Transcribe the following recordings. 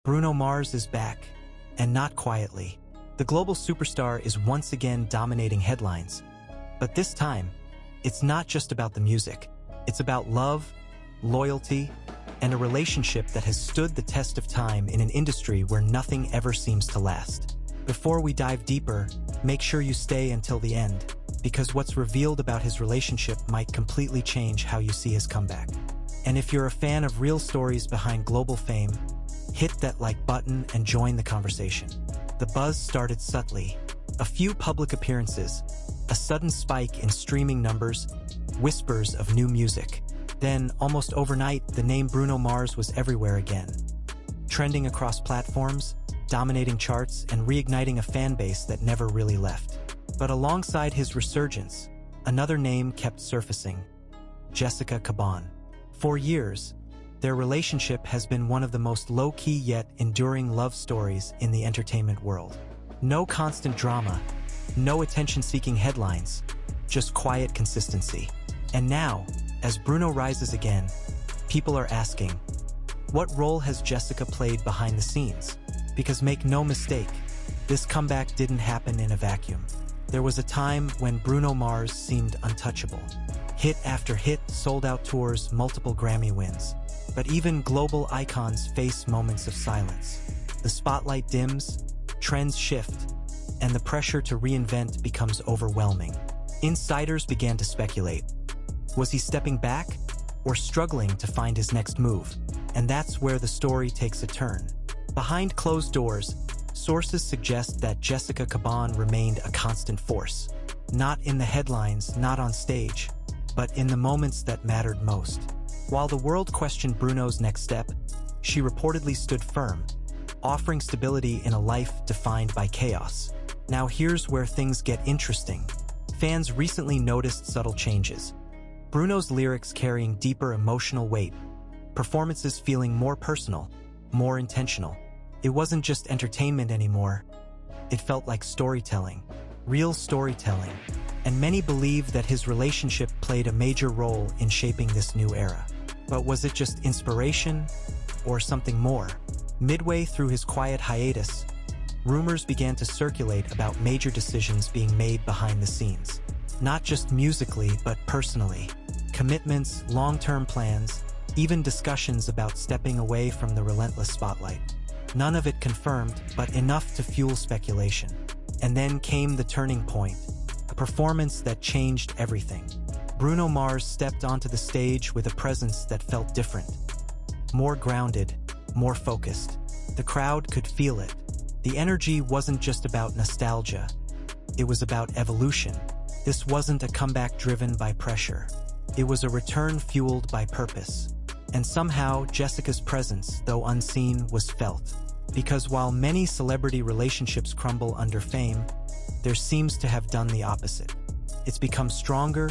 Bruno Mars is back, and not quietly. The global superstar is once again dominating headlines. But this time, it's not just about the music. It's about love, loyalty, and a relationship that has stood the test of time in an industry where nothing ever seems to last. Before we dive deeper, make sure you stay until the end, because what's revealed about his relationship might completely change how you see his comeback. And if you're a fan of real stories behind global fame, hit that like button and join the conversation. The buzz started subtly. A few public appearances, a sudden spike in streaming numbers, whispers of new music. Then, almost overnight, the name Bruno Mars was everywhere again. Trending across platforms, dominating charts, and reigniting a fan base that never really left. But alongside his resurgence, another name kept surfacing: Jessica Caban. For years, their relationship has been one of the most low-key yet enduring love stories in the entertainment world. No constant drama, no attention-seeking headlines, just quiet consistency. And now, as Bruno rises again, people are asking, what role has Jessica played behind the scenes? Because make no mistake, this comeback didn't happen in a vacuum. There was a time when Bruno Mars seemed untouchable. Hit after hit, sold-out tours, multiple Grammy wins. But even global icons face moments of silence. The spotlight dims, trends shift, and the pressure to reinvent becomes overwhelming. Insiders began to speculate. Was he stepping back or struggling to find his next move? And that's where the story takes a turn. Behind closed doors, sources suggest that Jessica Caban remained a constant force. Not in the headlines, not on stage, but in the moments that mattered most. While the world questioned Bruno's next step, she reportedly stood firm, offering stability in a life defined by chaos. Now here's where things get interesting. Fans recently noticed subtle changes. Bruno's lyrics carrying deeper emotional weight, performances feeling more personal, more intentional. It wasn't just entertainment anymore. It felt like storytelling, real storytelling. And many believe that his relationship played a major role in shaping this new era. But was it just inspiration or something more? Midway through his quiet hiatus, rumors began to circulate about major decisions being made behind the scenes. Not just musically, but personally. Commitments, long-term plans, even discussions about stepping away from the relentless spotlight. None of it confirmed, but enough to fuel speculation. And then came the turning point, a performance that changed everything. Bruno Mars stepped onto the stage with a presence that felt different. More grounded, more focused. The crowd could feel it. The energy wasn't just about nostalgia. It was about evolution. This wasn't a comeback driven by pressure. It was a return fueled by purpose. And somehow, Jessica's presence, though unseen, was felt. Because while many celebrity relationships crumble under fame, theirs seems to have done the opposite. It's become stronger,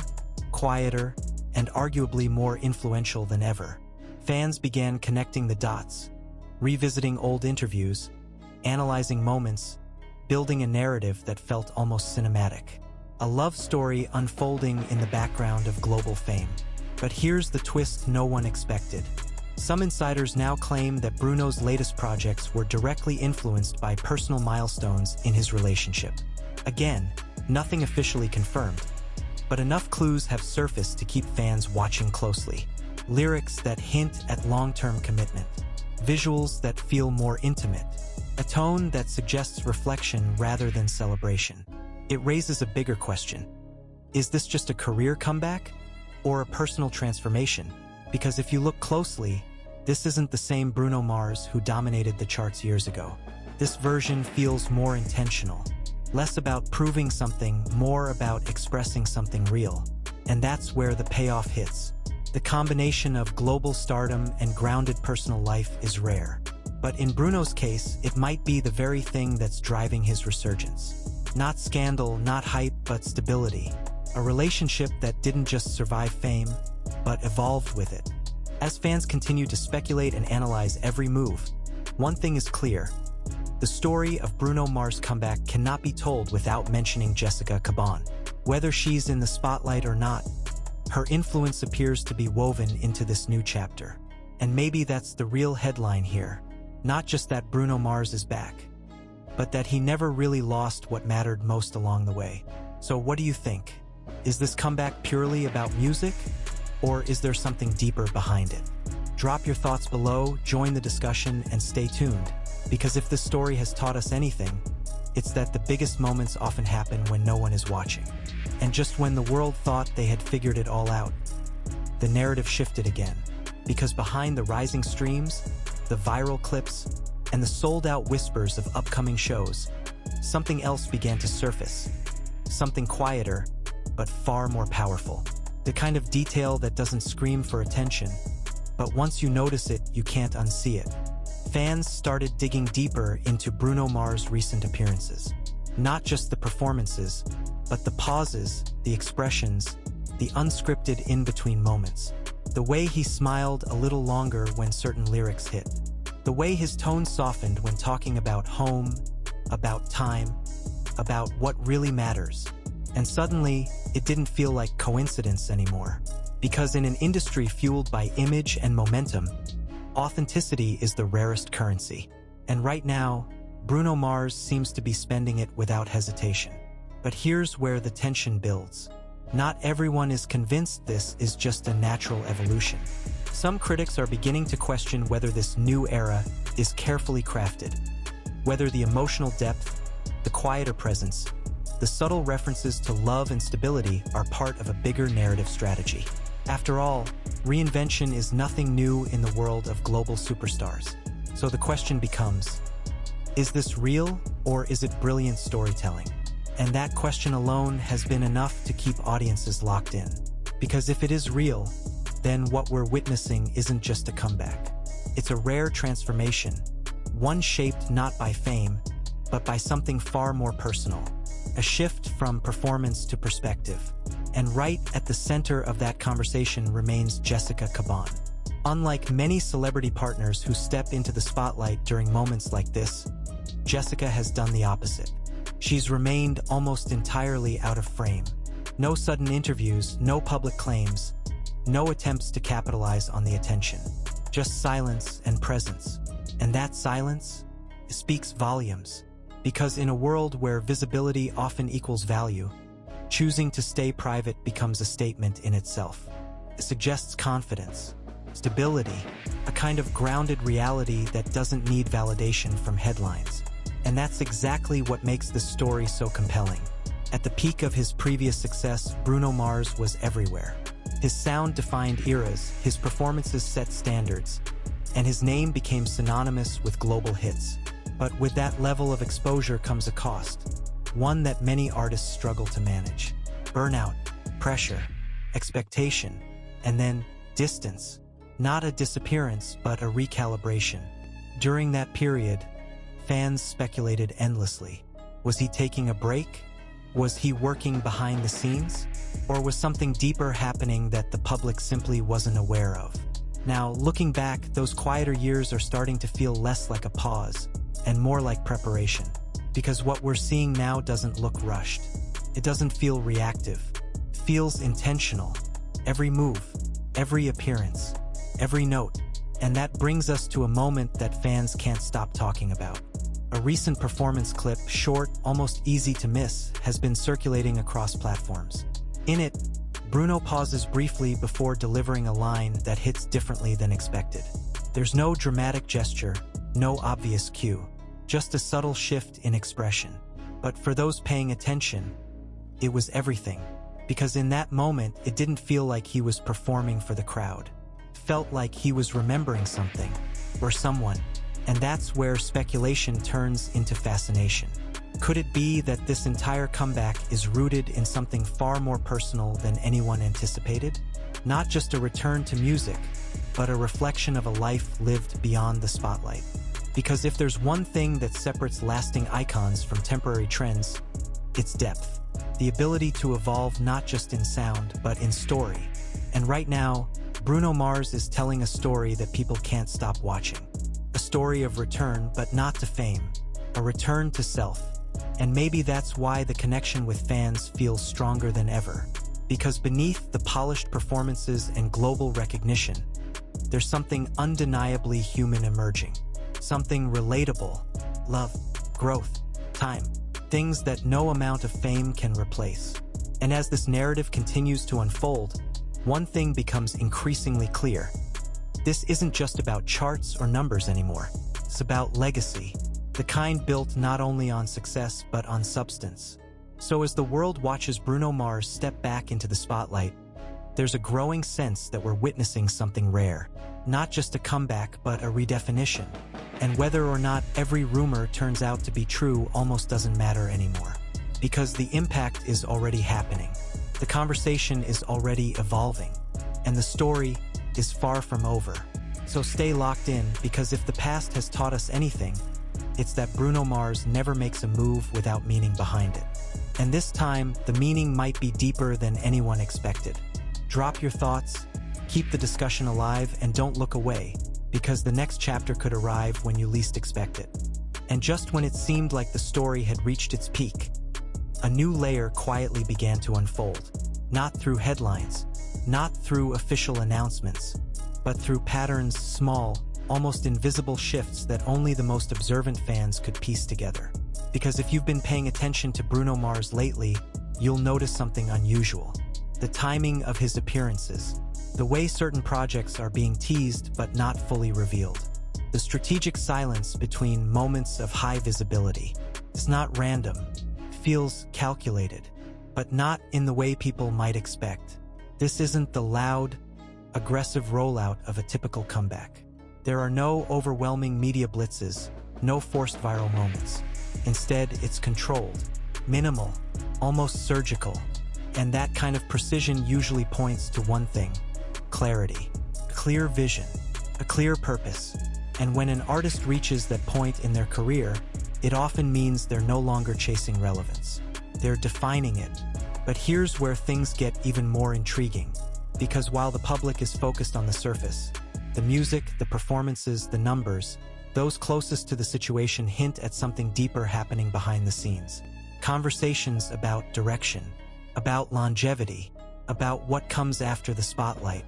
quieter, and arguably more influential than ever. Fans began connecting the dots, revisiting old interviews, analyzing moments, building a narrative that felt almost cinematic. A love story unfolding in the background of global fame. But here's the twist no one expected. Some insiders now claim that Bruno's latest projects were directly influenced by personal milestones in his relationship. Again, nothing officially confirmed, but enough clues have surfaced to keep fans watching closely. Lyrics that hint at long-term commitment, visuals that feel more intimate, a tone that suggests reflection rather than celebration. It raises a bigger question. Is this just a career comeback or a personal transformation? Because if you look closely, this isn't the same Bruno Mars who dominated the charts years ago. This version feels more intentional, less about proving something, more about expressing something real. And that's where the payoff hits. The combination of global stardom and grounded personal life is rare. But in Bruno's case, it might be the very thing that's driving his resurgence. Not scandal, not hype, but stability. A relationship that didn't just survive fame, but evolved with it. As fans continue to speculate and analyze every move, one thing is clear. The story of Bruno Mars' comeback cannot be told without mentioning Jessica Caban. Whether she's in the spotlight or not, her influence appears to be woven into this new chapter. And maybe that's the real headline here. Not just that Bruno Mars is back, but that he never really lost what mattered most along the way. So what do you think? Is this comeback purely about music, or is there something deeper behind it? Drop your thoughts below, join the discussion, and stay tuned, because if this story has taught us anything, it's that the biggest moments often happen when no one is watching. And just when the world thought they had figured it all out, the narrative shifted again. Because behind the rising streams, the viral clips, and the sold-out whispers of upcoming shows, something else began to surface. Something quieter, but far more powerful. The kind of detail that doesn't scream for attention, but once you notice it, you can't unsee it. Fans started digging deeper into Bruno Mars' recent appearances. Not just the performances, but the pauses, the expressions, the unscripted in-between moments. The way he smiled a little longer when certain lyrics hit. The way his tone softened when talking about home, about time, about what really matters. And suddenly, it didn't feel like coincidence anymore. Because in an industry fueled by image and momentum, authenticity is the rarest currency. And right now, Bruno Mars seems to be spending it without hesitation. But here's where the tension builds. Not everyone is convinced this is just a natural evolution. Some critics are beginning to question whether this new era is carefully crafted, whether the emotional depth, the quieter presence, the subtle references to love and stability are part of a bigger narrative strategy. After all, reinvention is nothing new in the world of global superstars. So the question becomes, is this real or is it brilliant storytelling? And that question alone has been enough to keep audiences locked in. Because if it is real, then what we're witnessing isn't just a comeback. It's a rare transformation, one shaped not by fame, but by something far more personal. A shift from performance to perspective. And right at the center of that conversation remains Jessica Caban. Unlike many celebrity partners who step into the spotlight during moments like this, Jessica has done the opposite. She's remained almost entirely out of frame. No sudden interviews, no public claims, no attempts to capitalize on the attention. Just silence and presence. And that silence speaks volumes. Because in a world where visibility often equals value, choosing to stay private becomes a statement in itself. It suggests confidence, stability, a kind of grounded reality that doesn't need validation from headlines. And that's exactly what makes this story so compelling. At the peak of his previous success, Bruno Mars was everywhere. His sound defined eras, his performances set standards, and his name became synonymous with global hits. But with that level of exposure comes a cost, one that many artists struggle to manage. Burnout, pressure, expectation, and then distance. Not a disappearance, but a recalibration. During that period, fans speculated endlessly. Was he taking a break? Was he working behind the scenes? Or was something deeper happening that the public simply wasn't aware of? Now, looking back, those quieter years are starting to feel less like a pause and more like preparation. Because what we're seeing now doesn't look rushed. It doesn't feel reactive. It feels intentional. Every move, every appearance, every note. And that brings us to a moment that fans can't stop talking about. A recent performance clip, short, almost easy to miss, has been circulating across platforms. In it, Bruno pauses briefly before delivering a line that hits differently than expected. There's no dramatic gesture, no obvious cue, just a subtle shift in expression. But for those paying attention, it was everything. Because in that moment, it didn't feel like he was performing for the crowd. It felt like he was remembering something, or someone. And that's where speculation turns into fascination. Could it be that this entire comeback is rooted in something far more personal than anyone anticipated? Not just a return to music, but a reflection of a life lived beyond the spotlight. Because if there's one thing that separates lasting icons from temporary trends, it's depth. The ability to evolve not just in sound, but in story. And right now, Bruno Mars is telling a story that people can't stop watching. A story of return, but not to fame. A return to self. And maybe that's why the connection with fans feels stronger than ever. Because beneath the polished performances and global recognition, there's something undeniably human emerging. something relatable, love, growth, time, things that no amount of fame can replace. And as this narrative continues to unfold, one thing becomes increasingly clear. This isn't just about charts or numbers anymore. It's about legacy, the kind built not only on success but on substance. So as the world watches Bruno Mars step back into the spotlight, there's a growing sense that we're witnessing something rare. Not just a comeback, but a redefinition. And whether or not every rumor turns out to be true almost doesn't matter anymore. Because the impact is already happening. The conversation is already evolving. And the story is far from over. So stay locked in, because if the past has taught us anything, it's that Bruno Mars never makes a move without meaning behind it. And this time, the meaning might be deeper than anyone expected. Drop your thoughts, keep the discussion alive, and don't look away, because the next chapter could arrive when you least expect it. And just when it seemed like the story had reached its peak, a new layer quietly began to unfold. Not through headlines, not through official announcements, but through patterns, small, almost invisible shifts that only the most observant fans could piece together. Because if you've been paying attention to Bruno Mars lately, you'll notice something unusual. The timing of his appearances. The way certain projects are being teased but not fully revealed. The strategic silence between moments of high visibility. It's not random. It feels calculated, but not in the way people might expect. This isn't the loud, aggressive rollout of a typical comeback. There are no overwhelming media blitzes, no forced viral moments. Instead, it's controlled, minimal, almost surgical. And that kind of precision usually points to one thing: clarity, clear vision, a clear purpose. And when an artist reaches that point in their career, it often means they're no longer chasing relevance. They're defining it. But here's where things get even more intriguing. Because while the public is focused on the surface, the music, the performances, the numbers, those closest to the situation hint at something deeper happening behind the scenes. Conversations about direction, about longevity, about what comes after the spotlight.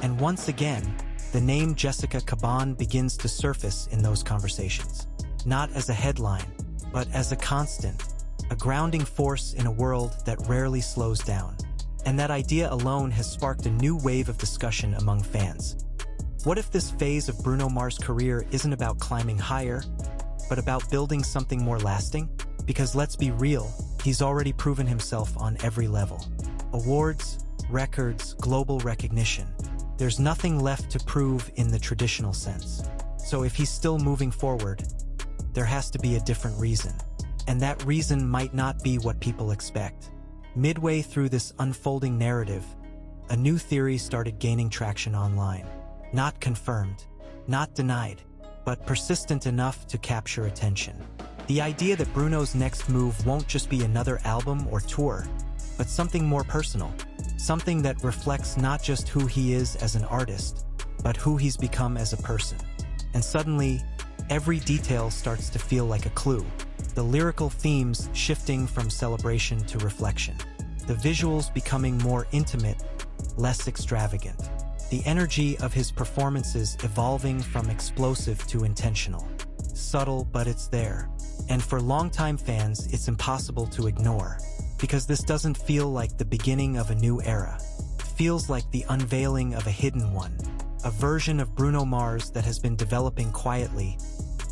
And once again, the name Jessica Caban begins to surface in those conversations. Not as a headline, but as a constant, a grounding force in a world that rarely slows down. And that idea alone has sparked a new wave of discussion among fans. What if this phase of Bruno Mars' career isn't about climbing higher, but about building something more lasting? Because let's be real, he's already proven himself on every level. Awards, records, global recognition. There's nothing left to prove in the traditional sense. So if he's still moving forward, there has to be a different reason. And that reason might not be what people expect. Midway through this unfolding narrative, a new theory started gaining traction online. Not confirmed, not denied, but persistent enough to capture attention. The idea that Bruno's next move won't just be another album or tour, but something more personal. Something that reflects not just who he is as an artist, but who he's become as a person. And suddenly, every detail starts to feel like a clue. The lyrical themes shifting from celebration to reflection. The visuals becoming more intimate, less extravagant. The energy of his performances evolving from explosive to intentional. Subtle, but it's there. And for longtime fans, it's impossible to ignore. Because this doesn't feel like the beginning of a new era. It feels like the unveiling of a hidden one. A version of Bruno Mars that has been developing quietly,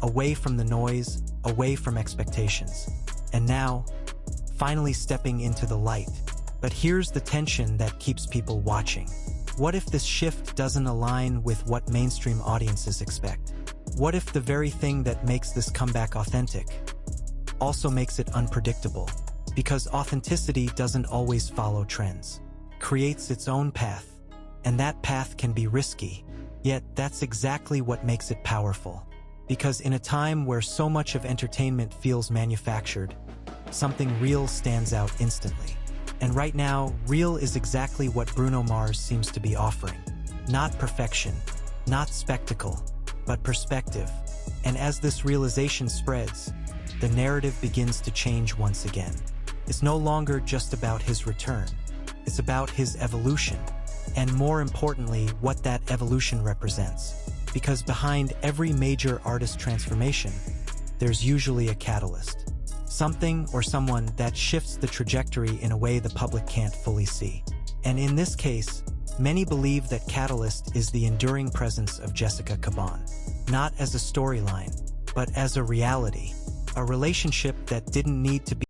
away from the noise, away from expectations. And now, finally stepping into the light. But here's the tension that keeps people watching. What if this shift doesn't align with what mainstream audiences expect? What if the very thing that makes this comeback authentic also makes it unpredictable? Because authenticity doesn't always follow trends. It creates its own path, and that path can be risky. Yet that's exactly what makes it powerful. Because in a time where so much of entertainment feels manufactured, something real stands out instantly. And right now, real is exactly what Bruno Mars seems to be offering. Not perfection, not spectacle, but perspective. And as this realization spreads, the narrative begins to change once again. It's no longer just about his return. It's about his evolution. And more importantly, what that evolution represents. because behind every major artist transformation, there's usually a catalyst. Something or someone that shifts the trajectory in a way the public can't fully see. And in this case, many believe that catalyst is the enduring presence of Jessica Caban, not as a storyline, but as a reality, a relationship that didn't need to be